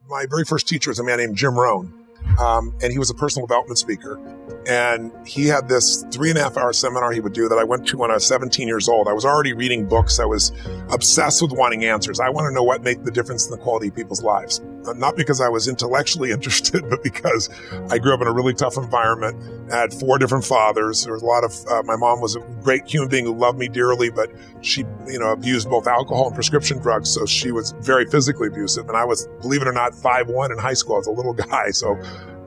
my very first teacher was a man named Jim Rohn. And he was a personal development speaker. And he had this 3.5-hour seminar he would do that I went to when I was 17 years old. I was already reading books. I was obsessed with wanting answers. I want to know what made the difference in the quality of people's lives. Not because I was intellectually interested, but because I grew up in a really tough environment. I had 4 different fathers. There was a lot of, my mom was a great human being who loved me dearly, but she, abused both alcohol and prescription drugs. So she was very physically abusive. And I was, believe it or not, 5'1" in high school. I was a little guy. So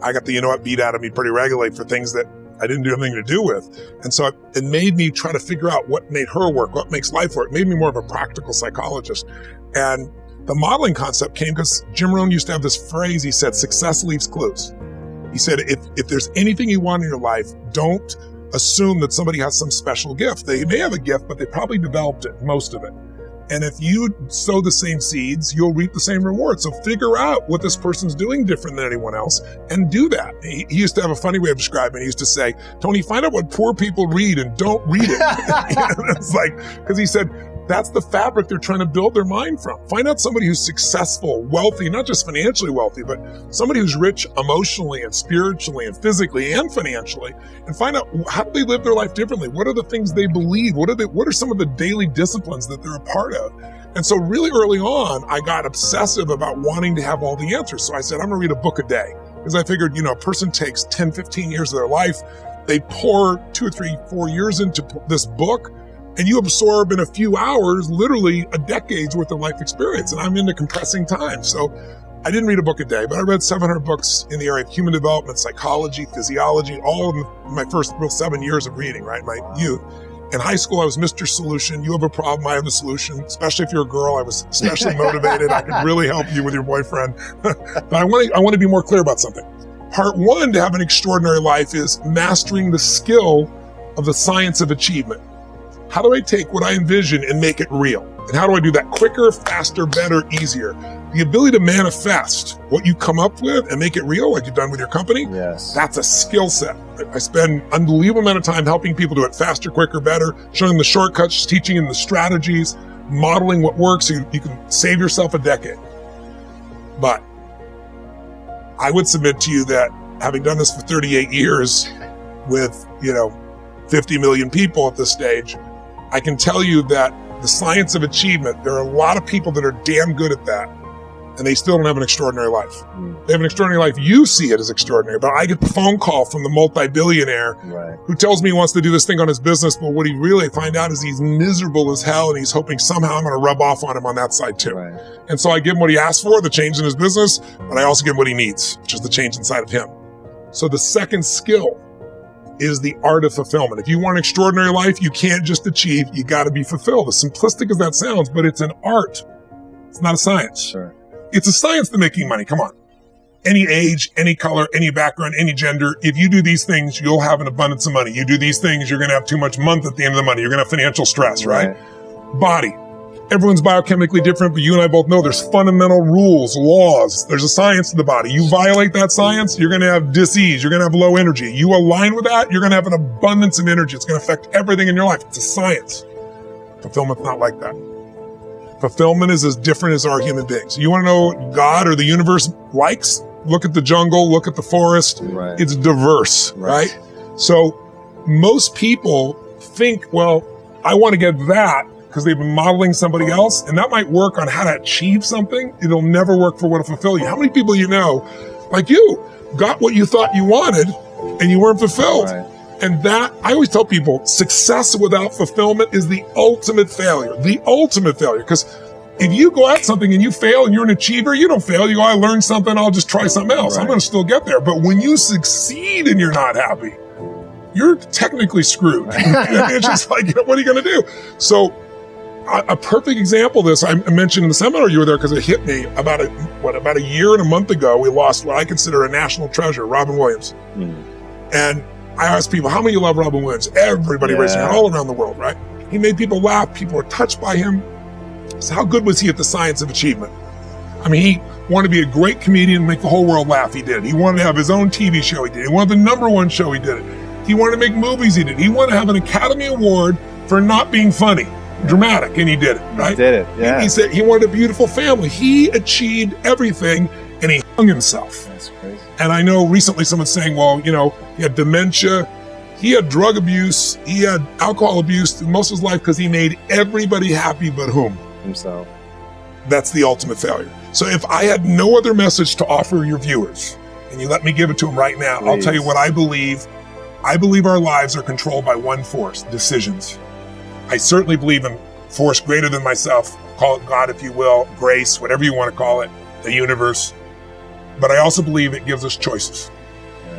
I got the beat out of me pretty regularly for things that I didn't do anything to do with. And so it made me try to figure out what made her work, what makes life work. It made me more of a practical psychologist. And the modeling concept came because Jim Rohn used to have this phrase. He said, success leaves clues. He said, if there's anything you want in your life, don't assume that somebody has some special gift. They may have a gift, but they probably developed it, most of it. And if you sow the same seeds, you'll reap the same reward. So figure out what this person's doing different than anyone else and do that. He used to have a funny way of describing it. He used to say, Tony, find out what poor people read and don't read it. It's like, because he said, that's the fabric they're trying to build their mind from. Find out somebody who's successful, wealthy, not just financially wealthy, but somebody who's rich emotionally and spiritually and physically and financially, and find out how do they live their life differently? What are the things they believe? What are some of the daily disciplines that they're a part of? And so really early on, I got obsessive about wanting to have all the answers. So I said, I'm gonna read a book a day. Because I figured, a person takes 10, 15 years of their life, they pour 2 or 3, 4 years into this book, and you absorb in a few hours, literally a decade's worth of life experience. And I'm into compressing time. So I didn't read a book a day, but I read 700 books in the area of human development, psychology, physiology, all of my first real 7 years of reading, right? My youth. In high school, I was Mr. Solution. You have a problem, I have a solution. Especially if you're a girl, I was especially motivated. I could really help you with your boyfriend. But I want to be more clear about something. Part 1 to have an extraordinary life is mastering the skill of the science of achievement. How do I take what I envision and make it real? And how do I do that quicker, faster, better, easier? The ability to manifest what you come up with and make it real, like you've done with your company, yes, that's a skill set. I spend an unbelievable amount of time helping people do it faster, quicker, better, showing them the shortcuts, teaching them the strategies, modeling what works so you can save yourself a decade. But I would submit to you that having done this for 38 years with, 50 million people at this stage, I can tell you that the science of achievement, there are a lot of people that are damn good at that, and they still don't have an extraordinary life. They have an extraordinary life. You see it as extraordinary, but I get the phone call from the multi-billionaire who tells me he wants to do this thing on his business, but what he really find out is he's miserable as hell, and he's hoping somehow I'm going to rub off on him on that side too. Right. And so I give him what he asked for, the change in his business, but I also give him what he needs, which is the change inside of him. So the second skill is the art of fulfillment. If you want an extraordinary life, you can't just achieve, you got to be fulfilled. As simplistic as that sounds, but it's an art. It's not a science. Sure. It's a science to making money. Come on. Any age, any color, any background, any gender. If you do these things, you'll have an abundance of money. You do these things, you're going to have too much month at the end of the money. You're going to have financial stress, right? Body. Everyone's biochemically different, but you and I both know there's fundamental rules, laws. There's a science to the body. You violate that science, you're going to have disease. You're going to have low energy. You align with that, you're going to have an abundance of energy. It's going to affect everything in your life. It's a science. Fulfillment's not like that. Fulfillment is as different as our human beings. You want to know what God or the universe likes? Look at the jungle, look at the forest. Right. It's diverse, right? So most people think, well, I want to get that because they've been modeling somebody else, and that might work on how to achieve something. It'll never work for what will fulfill you. How many people you know, like you, got what you thought you wanted and you weren't fulfilled? Right. And that, I always tell people, success without fulfillment is the ultimate failure. The ultimate failure. Because if you go at something and you fail and you're an achiever, you don't fail. You go, I learned something, I'll just try something else. Right. I'm going to still get there. But when you succeed and you're not happy, you're technically screwed. It's just like, what are you going to do? So a perfect example of this, I mentioned in the seminar you were there because it hit me about a year and a month ago, we lost what I consider a national treasure, Robin Williams. And I asked people, how many of you love Robin Williams? Everybody raised their hand all around the world, right? He made people laugh. People were touched by him. So how good was he at the science of achievement? I mean, he wanted to be a great comedian and make the whole world laugh. He did. He wanted to have his own TV show. He did. He wanted the #1 show. He did it. He wanted to make movies. He did. He wanted to have an Academy Award for not being funny, dramatic, and he did it, right? He did it, yeah. He said he wanted a beautiful family. He achieved everything, and he himself. That's crazy. And I know recently someone's saying, well, he had dementia, he had drug abuse, he had alcohol abuse through most of his life because he made everybody happy but whom? Himself. That's the ultimate failure. So if I had no other message to offer your viewers, and you let me give it to them right now, Please. I'll tell you what I believe. I believe our lives are controlled by one force, decisions. I certainly believe in force greater than myself, call it God if you will, grace, whatever you want to call it, the universe. But I also believe it gives us choices.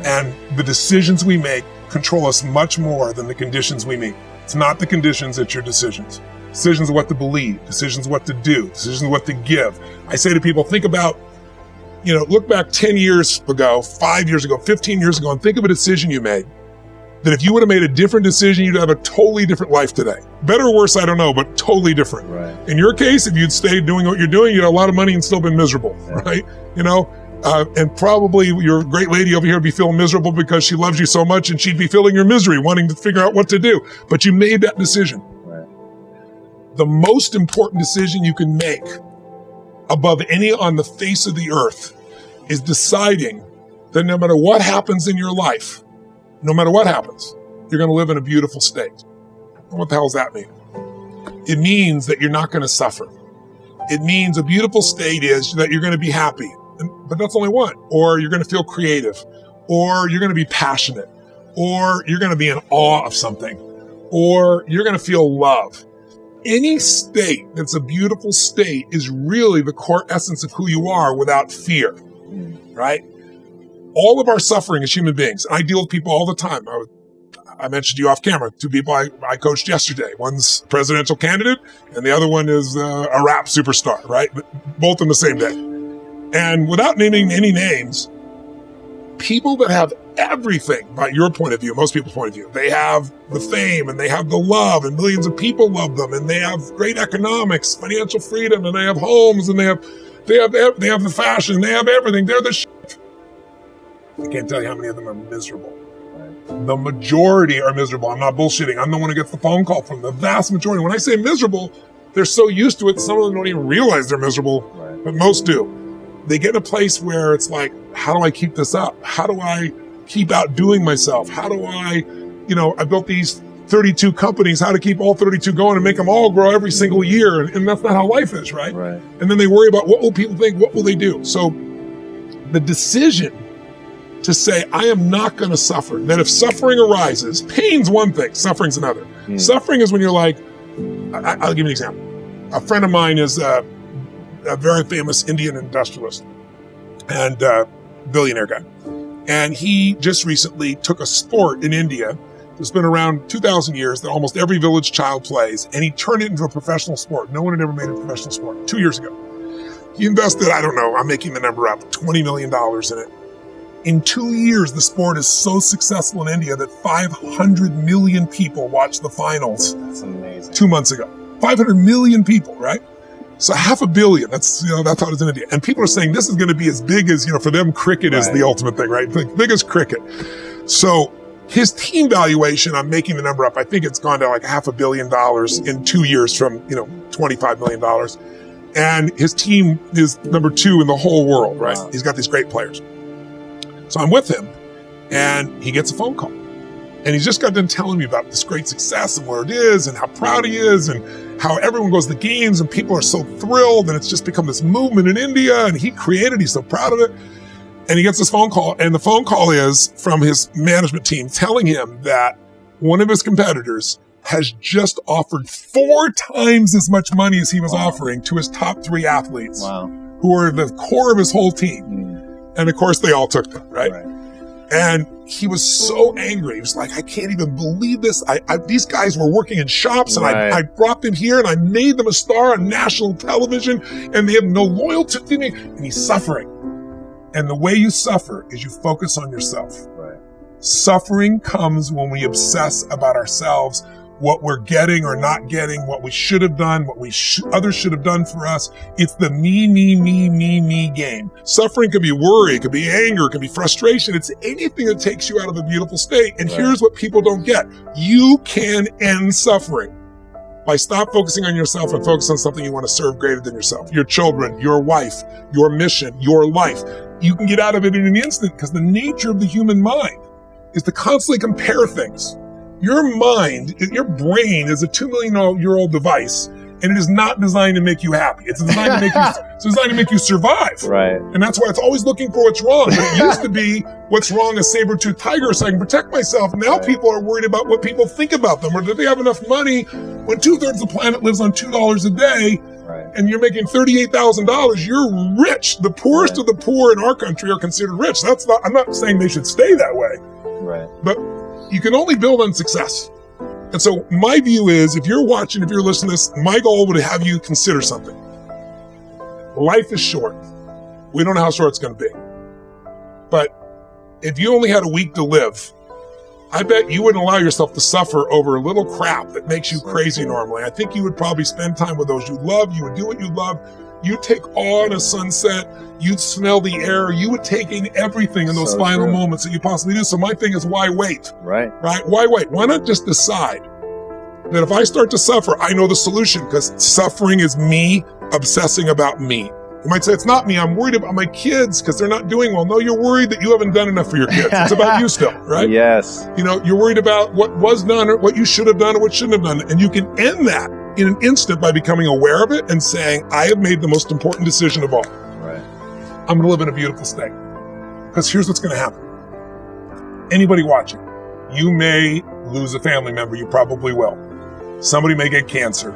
And the decisions we make control us much more than the conditions we meet. It's not the conditions, it's your decisions. Decisions of what to believe, decisions of what to do, decisions of what to give. I say to people, think about, look back 10 years ago, 5 years ago, 15 years ago, and think of a decision you made. That if you would have made a different decision, you'd have a totally different life today. Better or worse, I don't know, but totally different. Right. In your case, if you'd stayed doing what you're doing, you'd have a lot of money and still been miserable, right? And probably your great lady over here would be feeling miserable because she loves you so much and she'd be feeling your misery, wanting to figure out what to do. But you made that decision. Right. The most important decision you can make above any on the face of the earth is deciding that no matter what happens in your life, no matter what happens, you're going to live in a beautiful state. What the hell does that mean? It means that you're not going to suffer. It means a beautiful state is that you're going to be happy, but that's only one. Or you're going to feel creative, or you're going to be passionate, or you're going to be in awe of something, or you're going to feel love. Any state that's a beautiful state is really the core essence of who you are without fear, right? All of our suffering as human beings, and I deal with people all the time. I mentioned to you off camera, 2 people I coached yesterday. One's a presidential candidate, and the other one is a rap superstar, right? Both on the same day. And without naming any names, people that have everything by your point of view, most people's point of view, they have the fame and they have the love and millions of people love them and they have great economics, financial freedom, and they have homes and they have the fashion, they have everything. They're the shit. I can't tell you how many of them are miserable. Right. The majority are miserable. I'm not bullshitting. I'm the one who gets the phone call from the vast majority. When I say miserable, they're so used to it, some of them don't even realize they're miserable, right. But most do. They get in a place where it's like, how do I keep this up? How do I keep outdoing myself? How do I, I built these 32 companies, how to keep all 32 going and make them all grow every single year. And that's not how life is, right? Right. And then they worry about what will people think? What will they do? So the decision to say, I am not going to suffer, that if suffering arises, pain's one thing, suffering's another. Suffering is when you're like, I'll give you an example. A friend of mine is a very famous Indian industrialist and billionaire guy. And he just recently took a sport in India that's been around 2,000 years that almost every village child plays, and he turned it into a professional sport. No one had ever made a professional sport 2 years ago. He invested, I don't know, I'm making the number up, $20 million in it. In 2 years, the sport is so successful in India that 500 million people watched the finals. That's amazing. 2 months ago. 500 million people, right? So 500 million, that's how it is in India. And people are saying this is going to be as big as, for them, cricket is the ultimate thing, right? The biggest cricket. So his team valuation, I'm making the number up, I think it's gone to like $500 million in 2 years from, $25 million. And his team is number 2 in the whole world, right? Wow. He's got these great players. So I'm with him, and he gets a phone call. And he's just got done telling me about this great success and where it is and how proud he is and how everyone goes to the games and people are so thrilled and it's just become this movement in India and he created, he's so proud of it. And he gets this phone call, and the phone call is from his management team telling him that one of his competitors has just offered 4 times as much money as he was offering to his top 3 athletes who are the core of his whole team. And of course, they all took them, right? And he was so angry. He was like, I can't even believe this. These guys were working in shops, and I brought them here, and I made them a star on national television, and they have no loyalty to me. And he's suffering. And the way you suffer is you focus on yourself. Right. Suffering comes when we obsess about ourselves, what we're getting or not getting, what we should have done, what others should have done for us. It's the me game. Suffering could be worry, it could be anger, it could be frustration. It's anything that takes you out of a beautiful state. And here's what people don't get. You can end suffering by stop focusing on yourself and focus on something you want to serve greater than yourself. Your children, your wife, your mission, your life. you can get out of it in an instant, because the nature of the human mind is to constantly compare things. Your mind, your brain is a 2 million year old device, and it is not designed to make you happy. It's designed to make you survive. Right. And that's why it's always looking for what's wrong. But it used to be what's wrong a saber-toothed tiger so I can protect myself. Now people are worried about what people think about them, or do they have enough money when 2/3 of the planet lives on $2 a day. Right. And you're making $38,000, you're rich. The poorest of the poor in our country are considered rich. I'm not saying they should stay that way. Right. But you can only build on success. And so my view is, if you're watching, if you're listening to this, my goal would have you consider something. Life is short. We don't know how short it's going to be. But if you only had a week to live, I bet you wouldn't allow yourself to suffer over a little crap that makes you crazy normally. I think you would probably spend time with those you love. You would do what you love. You'd take awe in a sunset. You'd smell the air. You would take in everything in those final moments that you possibly do. So my thing is, why wait? Right. Why wait? Why not just decide that if I start to suffer, I know the solution, because suffering is me obsessing about me. You might say, it's not me. I'm worried about my kids because they're not doing well. No, you're worried that you haven't done enough for your kids. It's about you still, right? Yes. You're worried about what was done or what you should have done or what shouldn't have done. And you can end that in an instant by becoming aware of it and saying, I have made the most important decision of all. Right. I'm going to live in a beautiful state. Because here's what's going to happen. Anybody watching, you may lose a family member. You probably will. Somebody may get cancer.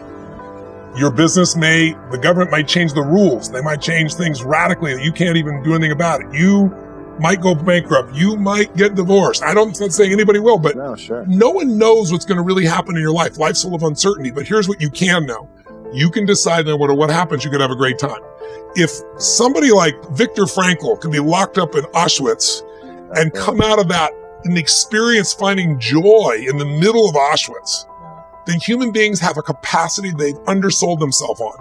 Your business the government might change the rules. They might change things radically that you can't even do anything about it. You might go bankrupt. You might get divorced. I'm not saying anybody will, but no one knows what's going to really happen in your life. Life's full of uncertainty, but here's what you can know. You can decide no matter what happens, you can have a great time. If somebody like Viktor Frankl can be locked up in Auschwitz and come out of that and experience finding joy in the middle of Auschwitz, then human beings have a capacity they've undersold themselves on.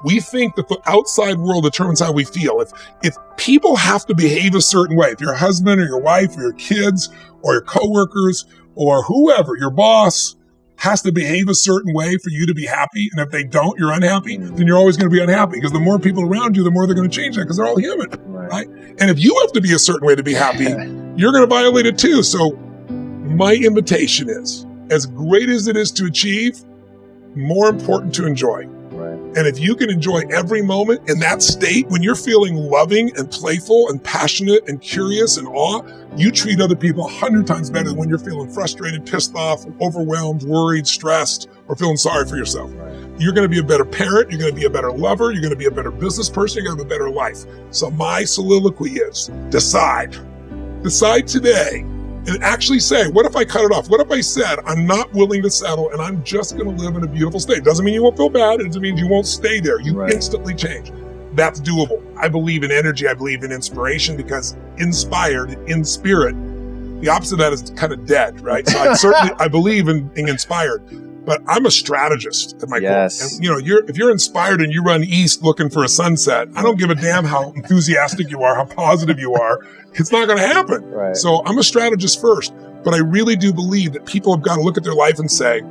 We think that the outside world determines how we feel. If people have to behave a certain way, if your husband or your wife or your kids or your coworkers or whoever, your boss, has to behave a certain way for you to be happy, and if they don't, you're unhappy, then you're always going to be unhappy, because the more people around you, the more they're going to change that, because they're all human, right? And if you have to be a certain way to be happy, you're going to violate it too. So my invitation is, as great as it is to achieve, more important to enjoy. And if you can enjoy every moment in that state, when you're feeling loving and playful and passionate and curious and awe, you treat other people 100 times better than when you're feeling frustrated, pissed off, overwhelmed, worried, stressed, or feeling sorry for yourself. You're going to be a better parent. You're going to be a better lover. You're going to be a better business person. You're going to have a better life. So my soliloquy is, decide. Decide today. And actually say, what if I cut it off? What if I said, I'm not willing to settle and I'm just going to live in a beautiful state? Doesn't mean you won't feel bad. It doesn't mean you won't stay there. You instantly change. That's doable. I believe in energy. I believe in inspiration, because inspired, in spirit, the opposite of that is kind of dead, right? So I believe in being inspired, but I'm a strategist at my core. And, if you're inspired and you run east looking for a sunset, I don't give a damn how enthusiastic you are, how positive you are. It's not going to happen. So I'm a strategist first, but I really do believe that people have got to look at their life and say,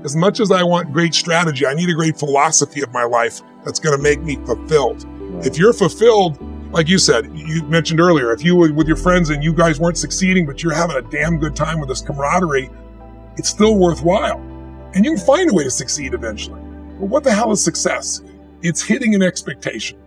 as much as I want great strategy, I need a great philosophy of my life that's going to make me fulfilled. If you're fulfilled, like you said, you mentioned earlier, if you were with your friends and you guys weren't succeeding, but you're having a damn good time with this camaraderie, it's still worthwhile. And you can find a way to succeed eventually. But what the hell is success? It's hitting an expectation.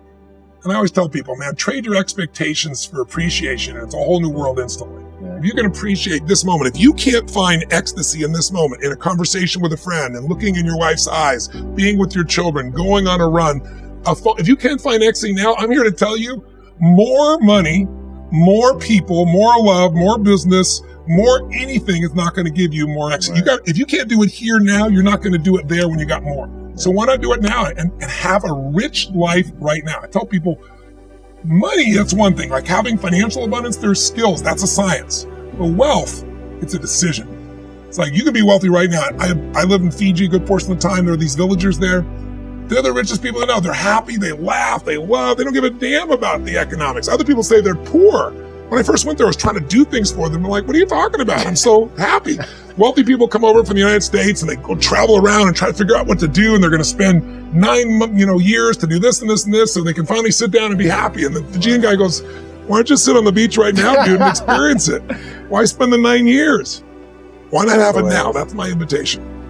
And I always tell people, man, trade your expectations for appreciation, and it's a whole new world instantly. If you can appreciate this moment, if you can't find ecstasy in this moment, in a conversation with a friend and looking in your wife's eyes, being with your children, going on a run, if you can't find ecstasy now, I'm here to tell you, more money, more people, more love, more business, more anything is not going to give you more ecstasy. If you can't do it here now, you're not going to do it there when you got more. So why not do it now and have a rich life right now? I tell people, money, that's one thing. Like having financial abundance, there's skills. That's a science. But wealth, it's a decision. It's like you can be wealthy right now. I live in Fiji a good portion of the time. There are these villagers there. They're the richest people I know. They're happy. They laugh. They love. They don't give a damn about the economics. Other people say they're poor. When I first went there, I was trying to do things for them. They're like, what are you talking about? I'm so happy. Wealthy people come over from the United States and they go travel around and try to figure out what to do. And they're going to spend 9 years to do this and this and this so they can finally sit down and be happy. And the Fijian guy goes, Why don't you sit on the beach right now, dude, and experience it? Why spend the 9 years? Why not have it now? That's my invitation.